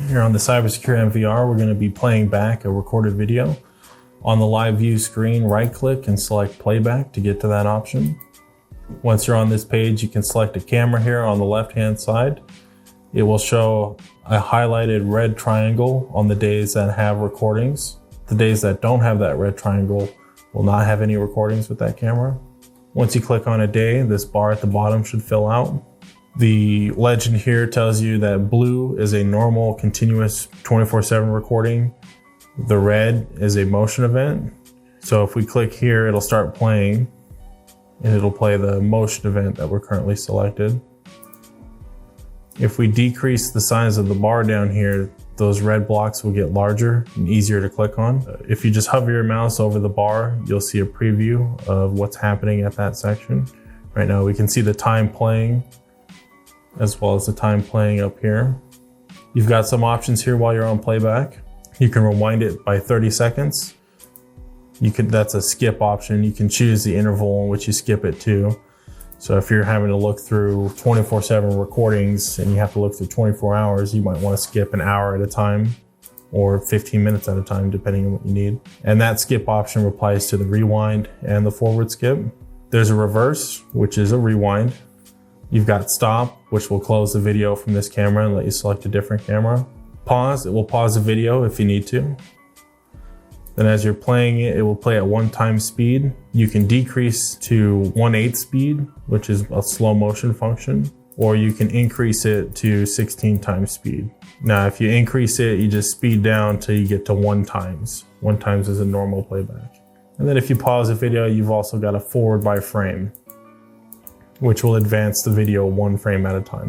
Here on the Cyber Secure NVR, we're going to be playing back a recorded video. On the live view screen, right click and select Playback to get to that option. Once you're on this page, you can select a camera here on the left-hand side. It will show a highlighted red triangle on the days that have recordings. The days that don't have that red triangle will not have any recordings with that camera. Once you click on a day, this bar at the bottom should fill out. The legend here tells you that blue is a normal, continuous 24/7 recording. The red is a motion event. So if we click here, it'll start playing and it'll play the motion event that we're currently selected. If we decrease the size of the bar down here, those red blocks will get larger and easier to click on. If you just hover your mouse over the bar, you'll see a preview of what's happening at that section. Right now we can see the time playing as well as the time playing up here. You've got some options here while you're on playback. You can rewind it by 30 seconds. That's a skip option. You can choose the interval in which you skip it to. So if you're having to look through 24/7 recordings and you have to look through 24 hours, you might want to skip an hour at a time or 15 minutes at a time, depending on what you need. And that skip option applies to the rewind and the forward skip. There's a reverse, which is a rewind. You've got stop, which will close the video from this camera and let you select a different camera. Pause, it will pause the video if you need to. Then as you're playing it, it will play at 1x speed. You can decrease to 1/8 speed, which is a slow motion function, or you can increase it to 16x speed. Now, if you increase it, you just speed down till you get to 1x. 1x is a normal playback. And then if you pause the video, you've also got a forward by frame, which will advance the video 1 frame at a time.